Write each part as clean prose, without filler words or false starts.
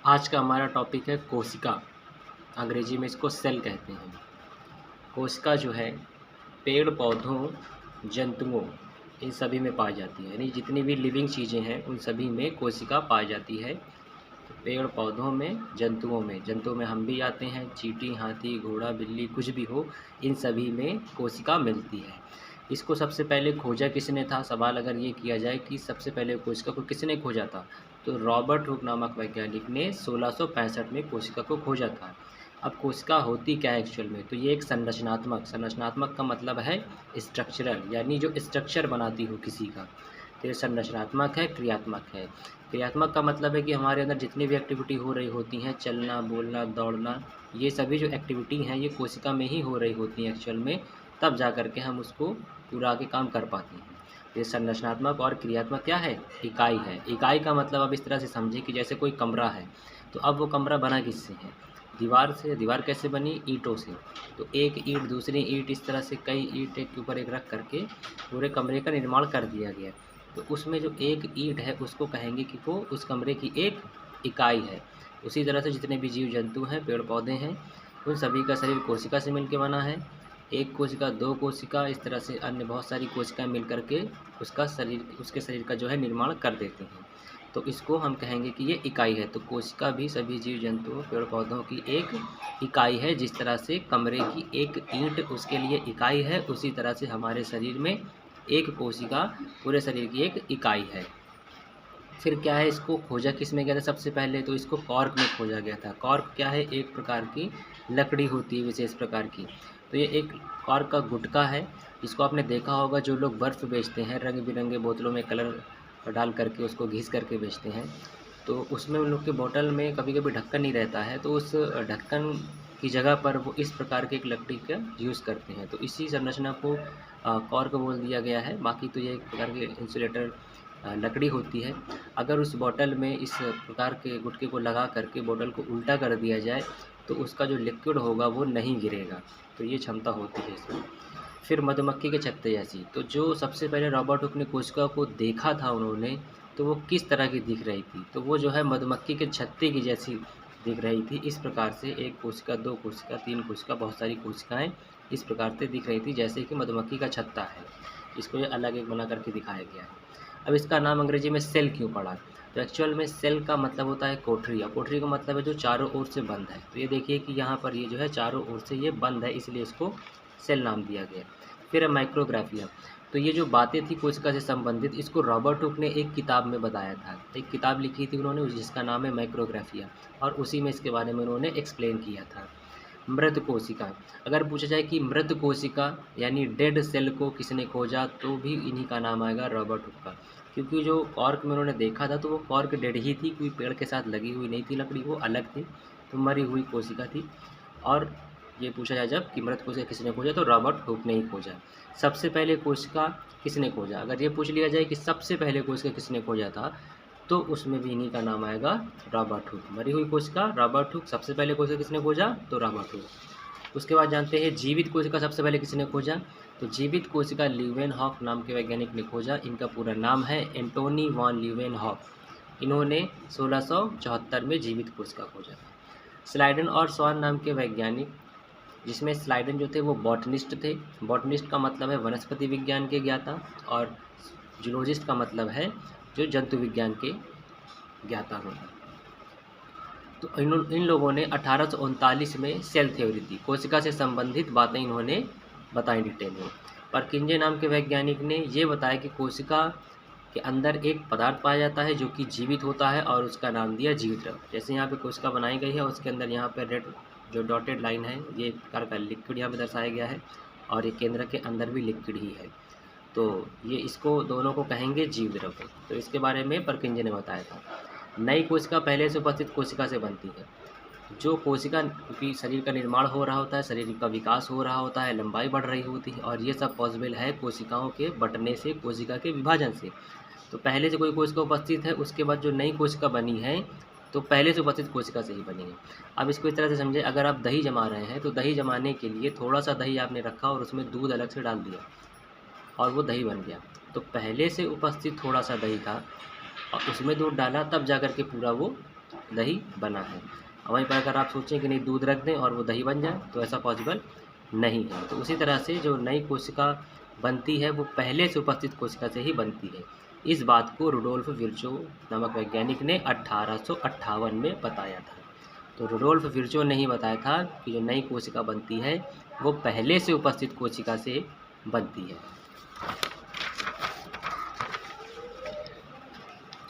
आज का हमारा टॉपिक है कोशिका। अंग्रेजी में इसको सेल कहते हैं। कोशिका जो है पेड़ पौधों, जंतुओं, इन सभी में पाई जाती है। यानी जितनी भी लिविंग चीज़ें हैं उन सभी में कोशिका पाई जाती है। पेड़ पौधों में, जंतुओं में हम भी आते हैं। चींटी, हाथी, घोड़ा, बिल्ली, कुछ भी हो, इन सभी में कोशिका मिलती है। इसको सबसे पहले खोजा किसने था? सवाल अगर ये किया जाए कि सबसे पहले कोशिका को किसने खोजा था, तो रॉबर्ट हुक नामक वैज्ञानिक ने 1665 में कोशिका को खोजा था। अब कोशिका होती क्या है एक्चुअल में? तो ये एक संरचनात्मक का मतलब है स्ट्रक्चरल, यानी जो स्ट्रक्चर बनाती हो किसी का। तो ये संरचनात्मक है, क्रियात्मक है। क्रियात्मक का मतलब है कि हमारे अंदर जितनी भी एक्टिविटी हो रही होती हैं, चलना, बोलना, दौड़ना, ये सभी जो एक्टिविटी हैं ये कोशिका में ही हो रही होती हैं एक्चुअल में, तब जा कर के हम उसको पूरा आगे काम कर पाते हैं। ये संरचनात्मक और क्रियात्मक क्या है? इकाई है। इकाई का मतलब अब इस तरह से समझिए कि जैसे कोई कमरा है, तो अब वो कमरा बना किससे है? दीवार से। दीवार कैसे बनी? ईंटों से। तो एक ईंट दूसरी ईंट, इस तरह से कई ईंट एक के ऊपर एक रख करके पूरे कमरे का निर्माण कर दिया गया। तो उसमें जो एक ईंट है उसको कहेंगे कि वो उस कमरे की एक इकाई है। उसी तरह से जितने भी जीव जंतु हैं, पेड़ पौधे हैं, उन सभी का शरीर कोशिका से मिलकर बना है। एक कोशिका, दो कोशिका, इस तरह से अन्य बहुत सारी कोशिकाएं मिल करके उसके शरीर का जो है निर्माण कर देते हैं। तो इसको हम कहेंगे कि ये इकाई है। तो कोशिका भी सभी जीव जंतुओं, पेड़ पौधों की एक इकाई है। जिस तरह से कमरे की एक ईंट उसके लिए इकाई है, उसी तरह से हमारे शरीर में एक कोशिका पूरे शरीर की एक इकाई है। फिर क्या है, इसको खोजा किस में गया था सबसे पहले? तो इसको कॉर्क में खोजा गया था। कॉर्क क्या है? एक प्रकार की लकड़ी होती है, विशेष प्रकार की। तो ये एक कॉर्क का गुटका है। इसको आपने देखा होगा, जो लोग बर्फ़ बेचते हैं, रंग बिरंगे बोतलों में कलर डाल करके उसको घिस करके बेचते हैं, तो उसमें उन लोग के बोतल में कभी कभी ढक्कन नहीं रहता है, तो उस ढक्कन की जगह पर वो इस प्रकार के एक लकड़ी का यूज़ करते हैं। तो इसी संरचना को कॉर्क बोल दिया गया है। बाकी तो ये एक प्रकार के इंसुलेटर लकड़ी होती है। अगर उस बॉटल में इस प्रकार के गुटके को लगा करके बोतल को उल्टा कर दिया जाए, तो उसका जो लिक्विड होगा वो नहीं गिरेगा। तो ये क्षमता होती है इसमें। फिर मधुमक्खी के छत्ते जैसी, तो जो सबसे पहले रॉबर्ट हुक ने कोशिका को देखा था उन्होंने, तो वो किस तरह की दिख रही थी? तो वो जो है मधुमक्खी के छत्ते की जैसी दिख रही थी। इस प्रकार से एक कोशिका, दो कोशिका, तीन कोशिका, बहुत सारी कोशिकाएं इस प्रकार से दिख रही थी जैसे कि मधुमक्खी का छत्ता है। इसको ये अलग एक बना करके दिखाया गया है। अब इसका नाम अंग्रेजी में सेल क्यों पड़ा? तो एक्चुअल में सेल का मतलब होता है कोठरी, और कोठरी का मतलब है जो चारों ओर से बंद है। तो ये देखिए कि यहाँ पर ये जो है चारों ओर से ये बंद है, इसलिए इसको सेल नाम दिया गया। फिर है माइक्रोग्राफिया। तो ये जो बातें थी कोशिका से संबंधित, इसको रॉबर्ट हुक ने एक किताब में बताया था। एक किताब लिखी थी उन्होंने जिसका नाम है माइक्रोग्राफिया, और उसी में इसके बारे में उन्होंने एक्सप्लेन किया था। मृत कोशिका, अगर पूछा जाए कि मृत कोशिका यानी डेड सेल को किसने खोजा, तो भी इन्हीं का नाम आएगा, रॉबर्ट हुक का। क्योंकि जो कॉर्क में उन्होंने देखा था तो वो कॉर्क डेड ही थी, कोई पेड़ के साथ लगी हुई नहीं थी लकड़ी, वो अलग थी, तो मरी हुई कोशिका थी। और ये पूछा जाए जब कि मृत कोशिका किसने खोजा, तो रॉबर्ट हुक ने ही खोजा। सबसे पहले कोशिका किसने खोजा, अगर ये पूछ लिया जाए कि सबसे पहले कोशिका किसने खोजा था, तो उसमें भी इन्हीं का नाम आएगा, रॉबर्ट हुक। मरी हुई कोशिका रॉबर्ट हुक, सबसे पहले कोशिका किसने खोजा, तो रॉबर्ट हुक। उसके बाद जानते हैं जीवित कोशिका सबसे पहले किसने खोजा, तो जीवित कोशिका लीवेनहॉफ नाम के वैज्ञानिक ने खोजा। इनका पूरा नाम है एंटोनी वॉन लीवेनहॉफ। इन्होंने 1674 में जीवित कोशिका खोजा था। स्लाइडन और स्वान नाम के वैज्ञानिक, जिसमें स्लाइडन जो थे वो बॉटनिस्ट थे। बॉटनिस्ट का मतलब है वनस्पति विज्ञान के ज्ञाता, और जूलॉजिस्ट का मतलब है जो जंतु विज्ञान के ज्ञाता होगा। तो इन लोगों ने 1839 में सेल थ्योरी दी, कोशिका से संबंधित बातें इन्होंने बताई डिटेल में। परकिंजे नाम के वैज्ञानिक ने ये बताया कि कोशिका के अंदर एक पदार्थ पाया जाता है जो कि जीवित होता है, और उसका नाम दिया जीवित द्रव। जैसे यहाँ पे कोशिका बनाई गई है, उसके अंदर यहाँ पे रेड जो डॉटेड लाइन है, ये एक प्रकार का लिक्विड यहाँ पे दर्शाया गया है, और ये केंद्र के अंदर भी लिक्विड ही है। तो ये इसको दोनों को कहेंगे जीव द्रव। तो इसके बारे में परकिंजे ने बताया था। नई कोशिका पहले से उपस्थित कोशिका से बनती है। जो कोशिका, क्योंकि शरीर का निर्माण हो रहा होता है, शरीर का विकास हो रहा होता है, लंबाई बढ़ रही होती है, और ये सब पॉसिबल है कोशिकाओं के बंटने से, कोशिका के विभाजन से। तो पहले से कोई कोशिका उपस्थित है, उसके बाद जो नई कोशिका बनी है, तो पहले से उपस्थित कोशिका से ही बनी है। अब इसको इस तरह से समझे, अगर आप दही जमा रहे हैं, तो दही जमाने के लिए थोड़ा सा दही आपने रखा और उसमें दूध अलग से डाल दिया, और वो दही बन गया। तो पहले से उपस्थित थोड़ा सा दही था, और उसमें दूध डाला, तब जा कर के पूरा वो दही बना है। वहीं पर अगर आप सोचें कि नहीं दूध रख दें और वो दही बन जाए, तो ऐसा पॉसिबल नहीं है। तो उसी तरह से जो नई कोशिका बनती है वो पहले से उपस्थित कोशिका से ही बनती है। इस बात को रुडोल्फ विर्चो नामक वैज्ञानिक ने 1858 में बताया था। तो रुडोल्फ विर्चो ने ही बताया था कि जो नई कोशिका बनती है वो पहले से उपस्थित कोशिका से बनती है।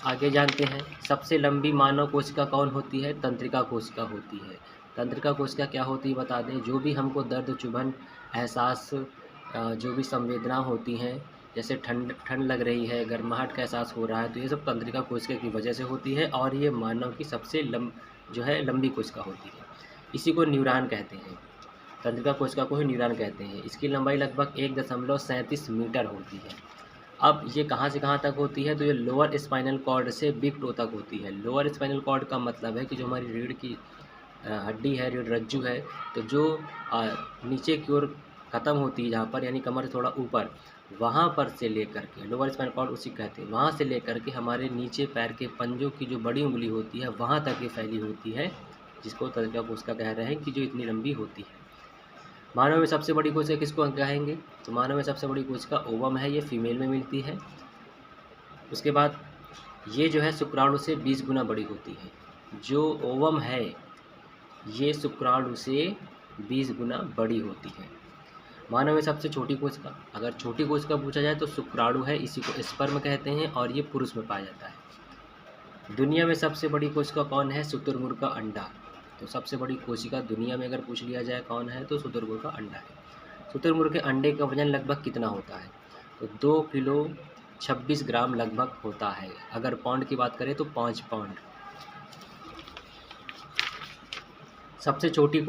आगे जानते हैं, सबसे लंबी मानव कोशिका कौन होती है? तंत्रिका कोशिका होती है। तंत्रिका कोशिका क्या होती है बता दें। जो भी हमको दर्द, चुभन, एहसास, जो भी संवेदना होती हैं, जैसे ठंड लग रही है, गर्माहट का एहसास हो रहा है, तो ये सब तंत्रिका कोशिका की वजह से होती है और ये मानव की सबसे लंबी कोशिका होती है। इसी को न्यूरॉन कहते हैं। तंत्रिका कोशिका को ही न्यूरॉन कहते हैं। इसकी लंबाई लगभग 1.37 मीटर होती है। अब ये कहाँ से कहाँ तक होती है? तो ये लोअर स्पाइनल कॉर्ड से बिग टो तक होती है। लोअर स्पाइनल कॉर्ड का मतलब है कि जो हमारी रीढ़ की हड्डी है, रीढ़ रज्जु है, तो जो नीचे की ओर ख़त्म होती है, जहाँ पर यानी कमर से थोड़ा ऊपर, वहाँ पर से लेकर के लोअर स्पाइनल कॉर्ड उसी कहते हैं, वहाँ से लेकर के हमारे नीचे पैर के पंजों की जो बड़ी उंगली होती है वहाँ तक ये फैली होती है, जिसको तंत्रिका कोशिका कह रहे हैं कि जो इतनी लंबी होती है। मानव में सबसे बड़ी कोशिका किसको कहेंगे? तो मानव में सबसे बड़ी कोशिका ओवम है, ये फीमेल में मिलती है। उसके बाद ये जो है शुक्राणु से 20 गुना बड़ी होती है। जो ओवम है ये शुक्राणु से 20 गुना बड़ी होती है। मानव में सबसे छोटी कोशिका, अगर छोटी कोशिका पूछा जाए तो शुक्राणु है, इसी को स्पर्म कहते हैं और ये पुरुष में पाया जाता है। दुनिया में सबसे बड़ी कोशिका कौन है? शुतुरमुर्ग का अंडा। तो सबसे बड़ी कोशिका दुनिया में अगर पूछ लिया जाए कौन है, तो शुतुरमुर्ग का अंडा है। शुतुरमुर्ग के अंडे का वजन लगभग कितना होता है? तो 2 किलो 26 ग्राम लगभग होता है। अगर पाउंड की बात करें तो 5 पाउंड। सबसे छोटी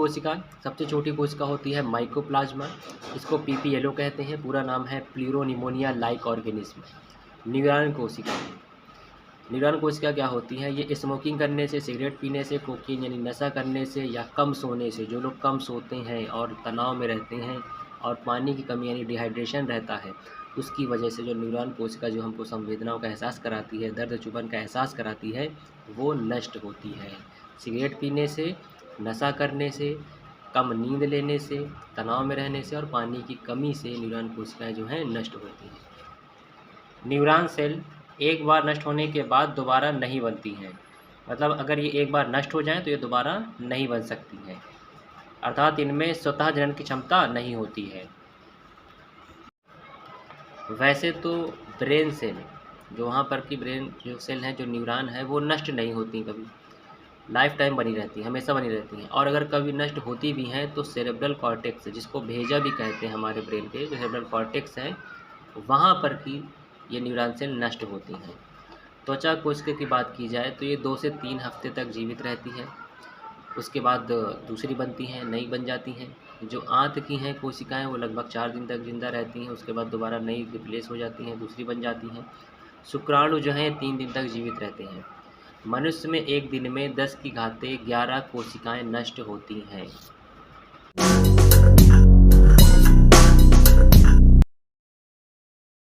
कोशिका होती है माइकोप्लाज्मा। इसको पीपीएलओ कहते हैं। पूरा नाम है प्लूरोनिमोनिया लाइक ऑर्गेनिज्म। न्यूरॉन कोशिका क्या होती है? ये स्मोकिंग करने से, सिगरेट पीने से, कोकीन यानी नशा करने से या कम सोने से, जो लोग कम सोते हैं और तनाव में रहते हैं और पानी की कमी यानी डिहाइड्रेशन रहता है, उसकी वजह से जो न्यूरॉन कोशिका जो हमको संवेदनाओं का एहसास कराती है, दर्द चुभन का एहसास कराती है, वो नष्ट होती है। सिगरेट पीने से, नशा करने से, कम नींद लेने से, तनाव में रहने से और पानी की कमी से न्यूरॉन कोशिकाएँ जो हैं नष्ट होती हैं। न्यूरॉन सेल एक बार नष्ट होने के बाद दोबारा नहीं बनती हैं। मतलब अगर ये एक बार नष्ट हो जाएं तो ये दोबारा नहीं बन सकती हैं, अर्थात इनमें स्वतः जनन की क्षमता नहीं होती है। वैसे तो ब्रेन सेल, जो वहाँ पर की ब्रेन जो सेल हैं, जो न्यूरॉन है, वो नष्ट नहीं होती, कभी लाइफ टाइम बनी रहती हैं, हमेशा बनी रहती हैं। और अगर कभी नष्ट होती भी हैं तो सेरेब्रल कॉर्टेक्स, जिसको भेजा भी कहते हैं, हमारे ब्रेन के जो सेरेब्रल कॉर्टेक्स है, वहाँ पर की ये न्यूरॉन सेल नष्ट होती हैं। त्वचा कोशिका की बात की जाए तो ये 2 से 3 हफ्ते तक जीवित रहती है। उसके बाद दूसरी बनती हैं, नई बन जाती हैं। जो आंत की हैं कोशिकाएं वो लगभग 4 दिन तक जिंदा रहती हैं। उसके बाद दोबारा नई रिप्लेस हो जाती हैं, दूसरी बन जाती हैं। शुक्राणु जो हैं 3 दिन तक जीवित रहते हैं। मनुष्य में एक दिन में 10 की घाते 11 कोशिकाएं नष्ट होती हैं।